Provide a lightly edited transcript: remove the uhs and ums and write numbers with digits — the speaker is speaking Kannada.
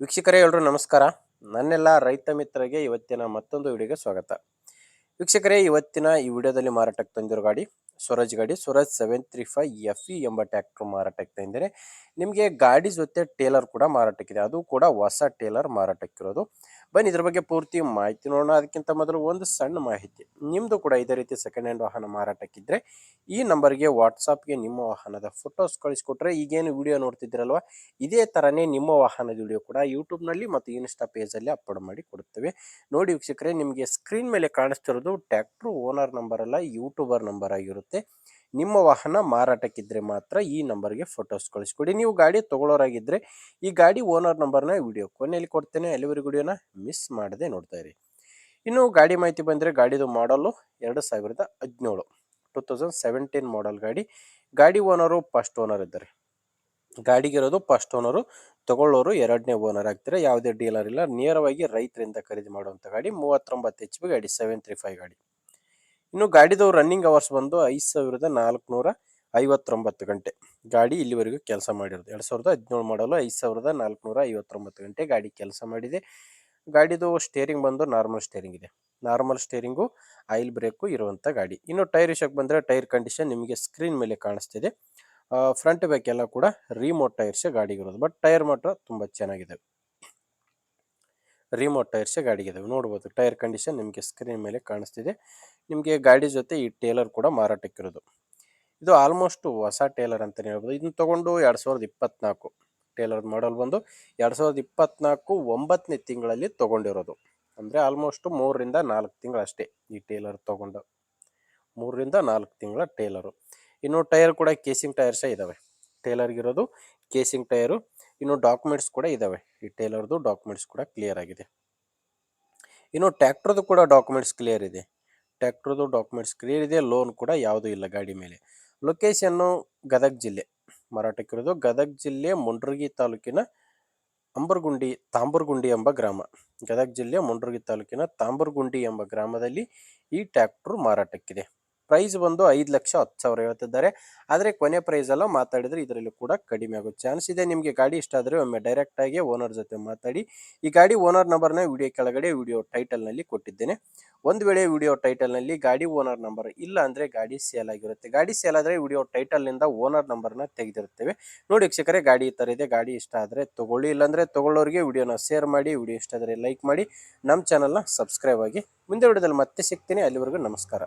ವೀಕ್ಷಕರೇ ಎಲ್ಲರೂ ನಮಸ್ಕಾರ. ನನ್ನೆಲ್ಲ ರೈತ ಮಿತ್ರರಿಗೆ ಇವತ್ತಿನ ಮತ್ತೊಂದು ವಿಡಿಯೋಗೆ ಸ್ವಾಗತ. ವೀಕ್ಷಕರೇ ಇವತ್ತಿನ ಈ ವಿಡಿಯೋದಲ್ಲಿ ಮಾರಾಟಕ್ಕೆ ತಂದಿರೋ ಗಾಡಿ ಸ್ವರಾಜ್ 735FE ಎಂಬ ಟ್ರ್ಯಾಕ್ಟರ್ ಮಾರಾಟಕ್ಕೆ ತಂದಿದೆ. ನಿಮಗೆ ಗಾಡಿ ಜೊತೆ ಟೇಲರ್ ಕೂಡ ಮಾರಾಟಕ್ಕಿದೆ, ಅದು ಕೂಡ ಹೊಸ ಟೇಲರ್ ಮಾರಾಟಕ್ಕಿರೋದು. ಬನ್ನಿ ಇದ್ರ ಬಗ್ಗೆ ಪೂರ್ತಿ ಮಾಹಿತಿ ನೋಡೋಣ. ಅದಕ್ಕಿಂತ ಮೊದಲು ಒಂದು ಸಣ್ಣ ಮಾಹಿತಿ, ನಿಮ್ಮದು ಕೂಡ ಇದೇ ರೀತಿ ಸೆಕೆಂಡ್ ಹ್ಯಾಂಡ್ ವಾಹನ ಮಾರಾಟಕ್ಕಿದ್ರೆ ಈ ನಂಬರ್ಗೆ ವಾಟ್ಸಾಪ್ಗೆ ನಿಮ್ಮ ವಾಹನದ ಫೋಟೋಸ್ ಕಳಿಸ್ಕೊಟ್ರೆ ಈಗೇನು ವಿಡಿಯೋ ನೋಡ್ತಿದ್ದೀರಲ್ವ ಇದೇ ಥರನೇ ನಿಮ್ಮ ವಾಹನದ ವಿಡಿಯೋ ಕೂಡ ಯೂಟ್ಯೂಬ್ನಲ್ಲಿ ಮತ್ತು ಇನ್ಸ್ಟಾ ಪೇಜಲ್ಲಿ ಅಪ್ಲೋಡ್ ಮಾಡಿ ಕೊಡುತ್ತೇವೆ. ನೋಡಿ ವೀಕ್ಷಕರೇ, ನಿಮಗೆ ಸ್ಕ್ರೀನ್ ಮೇಲೆ ಕಾಣಿಸ್ತಿರೋದು ಟ್ರ್ಯಾಕ್ಟರ್ ಓನರ್ ನಂಬರ್ ಅಲ್ಲ, ಯೂಟ್ಯೂಬರ್ ನಂಬರ್ ಆಗಿರುತ್ತೆ. ನಿಮ್ಮ ವಾಹನ ಮಾರಾಟಕ್ಕಿದ್ರೆ ಮಾತ್ರ ಈ ನಂಬರ್ಗೆ ಫೋಟೋಸ್ ಕಳಿಸ್ಕೊಡಿ. ನೀವು ಗಾಡಿ ತೊಗೊಳೋರಾಗಿದ್ದರೆ ಈ ಗಾಡಿ ಓನರ್ ನಂಬರ್ನ ವಿಡಿಯೋ ಕೊನೆಯಲ್ಲಿ ಕೊಡ್ತೇನೆ, ಅಲ್ಲಿವರೆಗೂ ವಿಡಿಯೋನ ಮಿಸ್ ಮಾಡದೆ ನೋಡ್ತಾ ಇರಿ. ಇನ್ನು ಗಾಡಿ ಮಾಹಿತಿ ಬಂದರೆ ಗಾಡಿದು ಮಾಡಲು 2017 2017 ಮಾಡಲ್ ಗಾಡಿ ಓನರು ಫಸ್ಟ್ ಓನರ್ ಇದ್ದಾರೆ. ಗಾಡಿಗಿರೋದು ಫಸ್ಟ್ ಓನರು, ತಗೊಳ್ಳೋರು ಎರಡನೇ ಓನರ್ ಆಗ್ತಾರೆ. ಯಾವುದೇ ಡೀಲರ್ ಇಲ್ಲ, ನೇರವಾಗಿ ರೈತರಿಂದ ಖರೀದಿ ಮಾಡುವಂಥ ಗಾಡಿ. 39 HP ಗಾಡಿ, 735 ಗಾಡಿ. ಇನ್ನು ಗಾಡಿದು ರನ್ನಿಂಗ್ ಅವರ್ಸ್ ಬಂದು 5459 ಗಂಟೆ ಗಾಡಿ ಇಲ್ಲಿವರೆಗೂ ಕೆಲಸ ಮಾಡಿರೋದು. 2017 ಮಾಡಲು 5459 ಗಂಟೆ ಗಾಡಿ ಕೆಲಸ ಮಾಡಿದೆ. ಗಾಡಿದು ಸ್ಟೇರಿಂಗ್ ಬಂದು ನಾರ್ಮಲ್ ಸ್ಟೇರಿಂಗ್ ಇದೆ, ನಾರ್ಮಲ್ ಸ್ಟೇರಿಂಗು, ಆಯಿಲ್ ಬ್ರೇಕು ಇರುವಂಥ ಗಾಡಿ. ಇನ್ನು ಟೈರ್ ವಿಷಯಕ್ಕೆ ಬಂದರೆ ಟೈರ್ ಕಂಡೀಷನ್ ನಿಮಗೆ ಸ್ಕ್ರೀನ್ ಮೇಲೆ ಕಾಣಿಸ್ತಿದೆ. ಫ್ರಂಟ್ ಬ್ಯಾಕ್ ಎಲ್ಲ ಕೂಡ ರಿಮೋಟ್ ಟೈರ್ಸೇ ಗಾಡಿಗಿರೋದು, ಬಟ್ ಟೈರ್ ಮಾತ್ರ ತುಂಬ ಚೆನ್ನಾಗಿದೆ. ರಿಮೋಟ್ ಟೈರ್ಸೇ ಗಾಡಿಗಿದ್ದಾವೆ, ನೋಡ್ಬೋದು. ಟೈರ್ ಕಂಡೀಷನ್ ನಿಮಗೆ ಸ್ಕ್ರೀನ್ ಮೇಲೆ ಕಾಣಿಸ್ತಿದೆ. ನಿಮಗೆ ಗಾಡಿ ಜೊತೆ ಈ ಟೇಲರ್ ಕೂಡ ಮಾರಾಟಕ್ಕಿರೋದು. ಇದು ಆಲ್ಮೋಸ್ಟ್ ಹೊಸ ಟೇಲರ್ ಅಂತಲೇ ಹೇಳ್ಬೋದು. ಇದನ್ನು ತೊಗೊಂಡು 2024 ಟೇಲರ್ ಮಾಡಲ್ ಬಂದು 2024 9ನೇ ತಿಂಗಳಲ್ಲಿ ತೊಗೊಂಡಿರೋದು. ಅಂದರೆ ಆಲ್ಮೋಸ್ಟ್ 3ರಿಂದ 4 ತಿಂಗಳಷ್ಟೇ ಈ ಟೇಲರ್ ತೊಗೊಂಡು, 3ರಿಂದ 4 ತಿಂಗಳ ಟೇಲರು. ಇನ್ನು ಟೈರ್ ಕೂಡ ಕೇಸಿಂಗ್ ಟೈರ್ಸೇ ಇದ್ದಾವೆ, ಟೇಲರ್ಗಿರೋದು ಕೇಸಿಂಗ್ ಟೈರು. ಇನ್ನು ಡಾಕ್ಯುಮೆಂಟ್ಸ್ ಕೂಡ ಇದ್ದಾವೆ, ಈ ಟೇಲರ್ದು ಡಾಕ್ಯುಮೆಂಟ್ಸ್ ಕೂಡ ಕ್ಲಿಯರ್ ಆಗಿದೆ. ಇನ್ನು ಟ್ರ್ಯಾಕ್ಟರ್ದು ಕೂಡ ಡಾಕ್ಯುಮೆಂಟ್ಸ್ ಕ್ಲಿಯರ್ ಇದೆ, ಲೋನ್ ಕೂಡ ಯಾವುದೂ ಇಲ್ಲ ಗಾಡಿ ಮೇಲೆ. ಲೊಕೇಶನ್ನು ಗದಗ ಜಿಲ್ಲೆ ಮಾರಾಟಕ್ಕಿರೋದು. ಗದಗ ಜಿಲ್ಲೆ ಮುಂಡ್ರಗಿ ತಾಲೂಕಿನ ತಾಂಬರ್ಗುಂಡಿ ಎಂಬ ಗ್ರಾಮ. ಗದಗ ಜಿಲ್ಲೆ ಮುಂಡ್ರಗಿ ತಾಲೂಕಿನ ತಾಂಬರ್ಗುಂಡಿ ಎಂಬ ಗ್ರಾಮದಲ್ಲಿ ಈ ಟ್ರ್ಯಾಕ್ಟರ್ ಮಾರಾಟಕ್ಕಿದೆ. ಪ್ರೈಸ್ ಬಂದು 5,10,000 ಹೇಳ್ತಿದ್ದಾರೆ. ಆದರೆ ಕೊನೆ ಪ್ರೈಸ್ ಎಲ್ಲ ಮಾತಾಡಿದರೆ ಇದರಲ್ಲಿ ಕೂಡ ಕಡಿಮೆ ಆಗೋ ಚಾನ್ಸ್ ಇದೆ. ನಿಮಗೆ ಗಾಡಿ ಇಷ್ಟ ಆದರೆ ಒಮ್ಮೆ ಡೈರೆಕ್ಟಾಗಿ ಓನರ್ ಜೊತೆ ಮಾತಾಡಿ. ಈ ಗಾಡಿ ಓನರ್ ನಂಬರ್ನ ವಿಡಿಯೋ ಕೆಳಗಡೆ ವಿಡಿಯೋ ಟೈಟಲ್ನಲ್ಲಿ ಕೊಟ್ಟಿದ್ದೇನೆ. ಒಂದು ವೇಳೆ ವಿಡಿಯೋ ಟೈಟಲ್ನಲ್ಲಿ ಗಾಡಿ ಓನರ್ ನಂಬರ್ ಇಲ್ಲ ಅಂದರೆ ಗಾಡಿ ಸೇಲ್ ಆಗಿರುತ್ತೆ. ಗಾಡಿ ಸೇಲ್ ಆದರೆ ವಿಡಿಯೋ ಟೈಟಲ್ನಿಂದ ಓನರ್ ನಂಬರ್ನ ತೆಗೆದಿರುತ್ತೇವೆ. ನೋಡಿ ವೀಕ್ಷಕರೇ, ಗಾಡಿ ಈ ಥರ ಇದೆ. ಗಾಡಿ ಇಷ್ಟ ಆದರೆ ತೊಗೊಳ್ಳಿ, ಇಲ್ಲಾಂದರೆ ತೊಗೊಳ್ಳೋರಿಗೆ ವಿಡಿಯೋನ ಶೇರ್ ಮಾಡಿ. ವಿಡಿಯೋ ಇಷ್ಟ ಆದರೆ ಲೈಕ್ ಮಾಡಿ, ನಮ್ಮ ಚಾನಲ್ನ ಸಬ್ಸ್ಕ್ರೈಬ್ ಆಗಿ. ಮುಂದೆ ವಿಡಿಯೋದಲ್ಲಿ ಮತ್ತೆ ಸಿಗ್ತೀನಿ. ಅಲ್ಲಿವರೆಗೂ ನಮಸ್ಕಾರ.